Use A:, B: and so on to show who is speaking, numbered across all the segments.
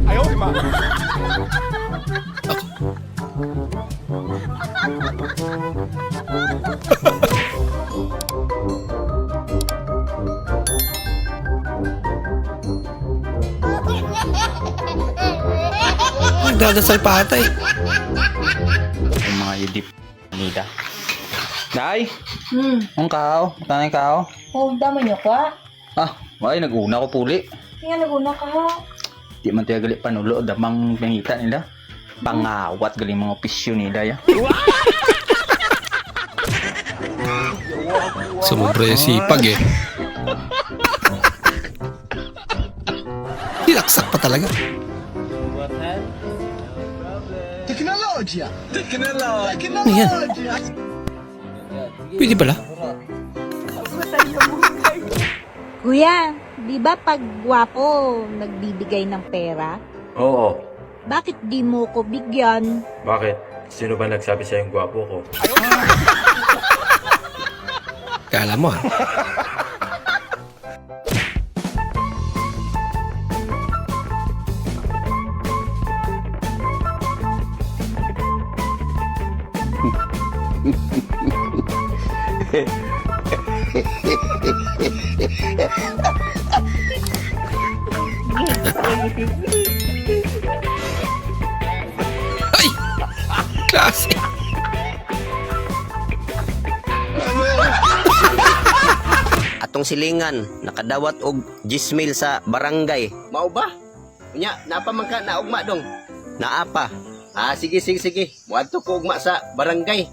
A: Ayaw, di ma.
B: Nagdadasal pa ata eh.
C: Yung mga idip nida. Day, ang kao, tanay kao.
D: Oh, damo nyo ka?
C: Ah, ay naguna ko puli.
D: Kaya naguna ka ha?
C: Di man tayo gali panulo, damang pangita nila. Pangawat gali mga opisyo nila ya.
B: Sumubra yung sipag eh. Dinaksak pa talaga.
A: Teknolojya! Teknolojya!
B: Ano yan? Pwede pala?
E: Kuya, di ba pag gwapo, nagbibigay ng pera?
F: Oo.
E: Bakit di mo ko bigyan?
F: Bakit? Sino ba nagsabi sa'yong gwapo ko?
B: Kala mo ah. Ay! Klase!
G: Atong silingan nakadawat og 10 mil sa barangay. Mao ba? Unya, naapa man ka na ugma dong? Naapa. Ah, sige. Muadto ko ugma sa barangay.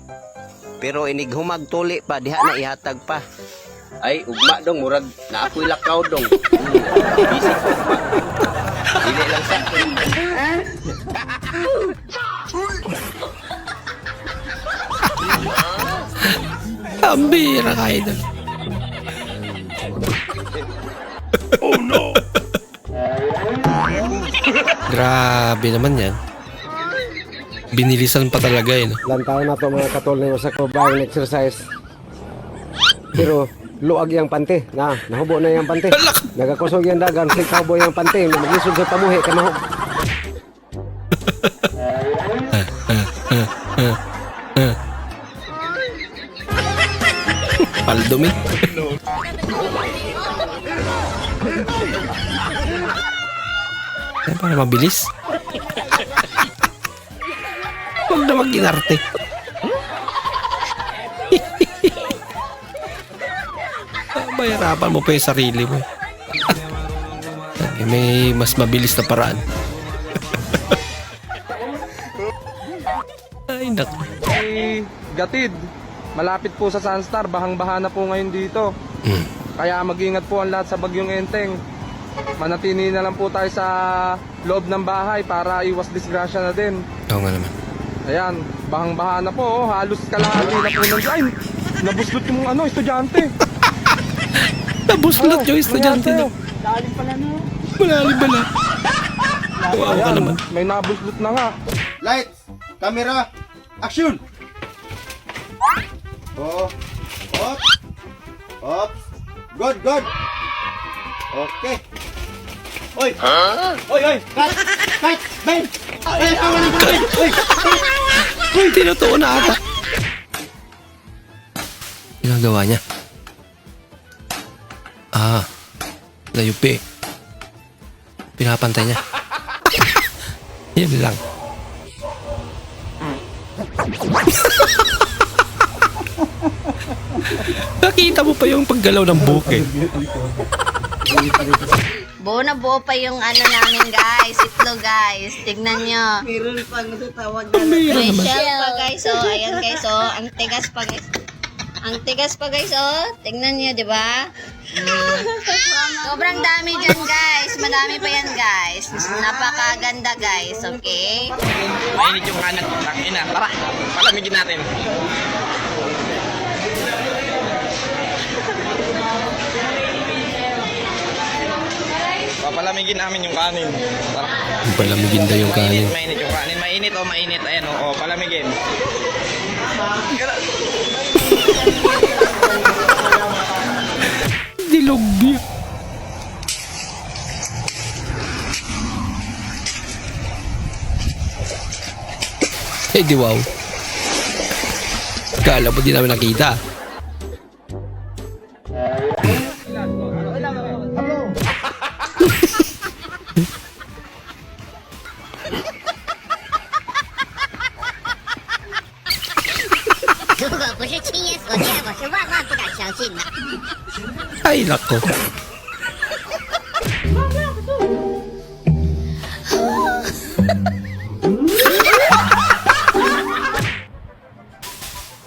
G: Pero inighumag tuli pa, diha na ihatag pa. Ay, ugma dong, murag naapoy lakaw dong. Bisik ko ugma. Dili lang sa.
B: Ang bira ka idol. Oh no! Grabe naman yan. Binilisan pa talaga eh. No?
H: Lantaw na to mga katol na sa kabayang exercise. Pero luag yang pante. Nahubo na yang pante. Nagakusog yung dagan, si cowboy yung pante. Maglisod sa pamuhi, kanahog.
B: Paldomi. Ay, para mabilis. Huwag na mag-inarte. Bayarapan mo pa yung sarili mo. May mas mabilis na paraan. Ay, naku.
I: Ay, Gatid, malapit po sa Sunstar, bahang-baha na po ngayon dito. Kaya mag-ingat po ang lahat sa bagyong Enteng. Manatili na lang po tayo sa loob ng bahay para iwas disgrasya na din.
B: Oo nga naman.
I: Ayan, bahang-baha na po, oh. Halos kalahati na po ng... Ay, nabuslot yung estudyante.
B: Nabuslot yung estudyante na.
D: Dalim pala no.
B: Malalim pala. Wow ka naman.
I: May nabuslot na nga.
A: Lights! Camera! Action! Oh, op, op, good. Okay. Oy! Oy! Cut! Ben! Ben! Awan ng Ben! Oy!
B: Tinutuon na ata. Ginagawa niya. Ah, layupi. Pinapantay niya. Yan lang. Nakita mo pa yung paggalaw ng buke.
J: Buo na buo pa yung ano namin guys, itlog guys. Tignan nyo.
D: Meron pang natutawag
J: Special pa guys, oh. Ayan guys, oh. Ang tigas pa guys. Ang tigas pa guys, oh. Tignan nyo, di ba? Sobrang dami dyan guys. Madami pa yan guys. Napakaganda guys, okay?
C: Mainit yung kanan, ina. Tara, palamigin natin. Papalamigin namin yung kanin. Tara.
B: Palamigin daw yung kanin.
C: Mainit yung kanin. Mainit o mainit. Ayan o, palamigin.
B: Eh di wow. Kala mo di namin nakita. Ay nako.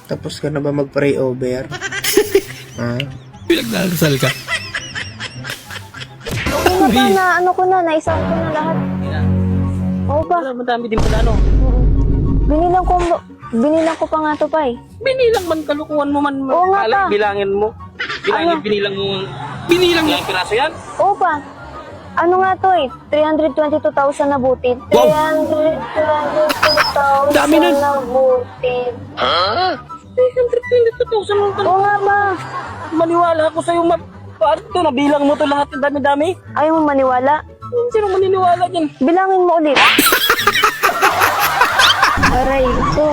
K: Tapos ka na ba mag-pray over? Ha?
B: Pinagdadasal ka.
E: Oo ba na, ano ko na, naisang ko na lahat. Oo ba?
C: Madami din pala, no?
E: Binilang ko pa nga to pa eh.
C: Binilang man, kalukuhan mo man.
E: Oo nga pa.
C: Bilangin mo. Binilang mo.
B: Binilang mo.
C: Ilang piraso yan?
E: Oo pa. Ano nga to eh, 322,000 na butid.
B: Wow!
E: 322,000
B: Dami nun.
E: na butid.
C: 322,000 mo.
E: Oo nga ba?
C: Maniwala ako sa'yo, paano to? Nabilang mo to lahat ng dami-dami?
E: Ayaw mo maniwala?
C: Sino maniniwala dyan?
E: Bilangin mo ulit. Aray, ito.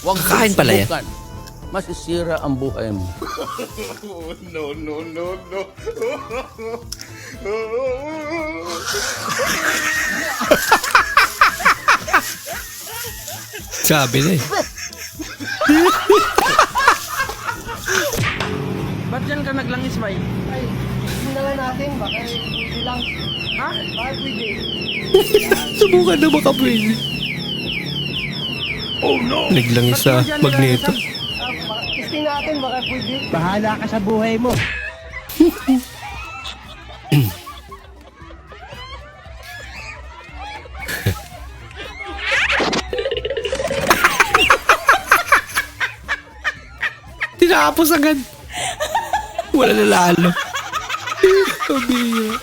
B: Kakain pala yan.
K: Masisira ang buhay mo.
B: Sabi na eh.
C: Ba't dyan ka naglangis, May?
B: Subukan na baka pwede. Oh no. Naglangis sa magneto.
K: Bahala ka sa buhay mo.
B: Tinapos agad. Wala na lalo. Kabira.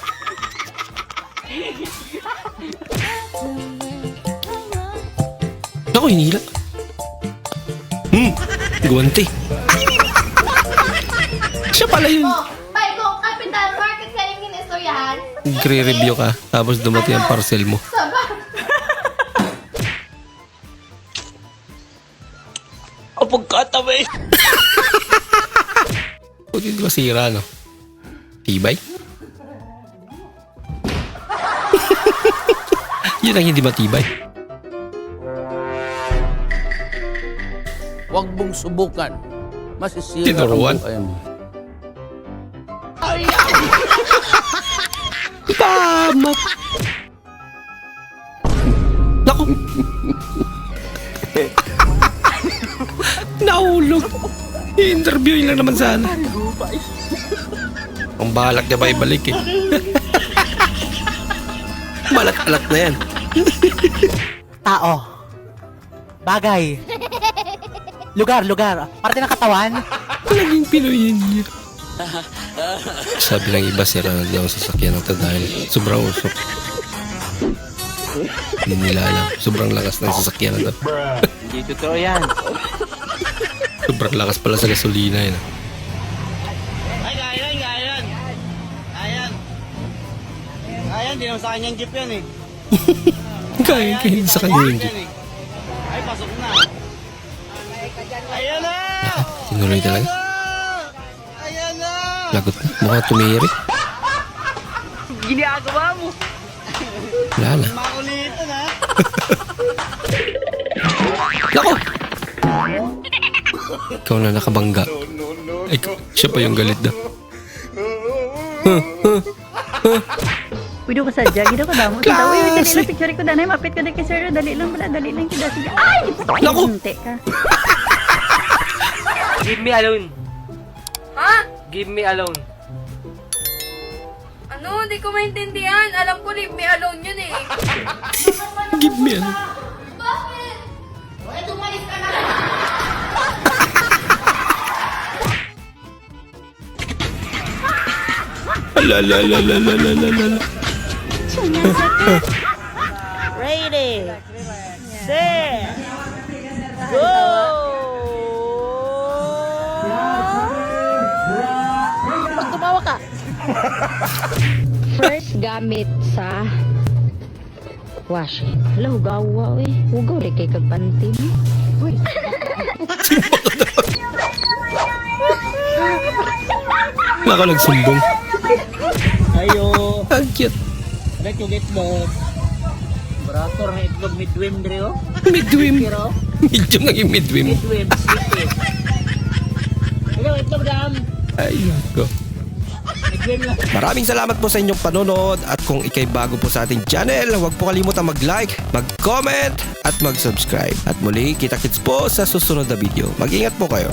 B: Naku, hinila. Guwante. Siya pala yun.
J: Bay, kung kapitan, market ka yung ginistoryahan.
B: Nagre-review ka, tapos dumating ang parcel mo.
C: O pagkatabi!
B: Huwag yung masira, no? Tibay? Yun ang hindi matibay.
K: Huwag mong subukan. Masisira
B: Tinuruan.
K: ang buhay mo.
B: Tama! Naku! Nahulog! I-interviewin lang naman sana. Ang balak niya ba ibalik eh. Malat-alat na yan.
K: Tao. Bagay. Lugar. Parte ng katawan.
B: Laging Pinoy yun niya. Sabi lang iba, sira na daw ang sasakyan na to dahil sobrang usok. Hindi nila alam. Sobrang lakas ng sasakyan na to.
C: Hindi totoo yan.
B: Sobrang lakas pala sa gasolina yun.
A: Ayan, di naman sa kanyang jeep yan eh.
B: Kaya hindi sa kanya yun.
A: Ay, pasok na. Ayan na!
B: Tinuloy talaga.
A: Ayan na!
B: Lagot na. Mukhang tumiri.
C: Ginagawa mo!
B: Wala na.
A: Makulitan ha!
B: Nako! Ikaw na nakabangga. Ay, siya pa yung galit daw.
D: Pwede ko sadya, gino ko damo. Sa daw, dali lang picture ko danay, mapit ko dali sir, dali lang pala, dali lang kita sige. Ay!
B: Naku!
D: Hinte ka.
C: Give me alone.
L: Ha?
C: Give me alone.
L: Ano? Hindi ko maintindihan. Alam ko leave me alone yun eh.
B: Give me ano.
L: Bakit?
J: Ito, umalis ka na.
B: Ala.
D: Ready, set, go! Pag tumawa ka.
E: First gamit sa washing. Hala, hugawa eh. Hugaw rin kay kagpanty mo. Uy.
B: Wala ka nagsumbong.
A: Ayo.
B: Ang cute.
A: Ba't yung itlog? Brator na itlog midwim dre oh.
B: Midwim.
A: Pero,
B: Medyo nga yung midwim.
A: midwim, sweet. Ikaw, itlog dam.
B: Ay, nako.
A: Midwim lang.
B: Maraming salamat po sa inyong panonood at kung ikay bago po sa ating channel, huwag po kalimutan mag-like, mag-comment at mag-subscribe. At muli, kita-kits po sa susunod na video. Mag-ingat po kayo.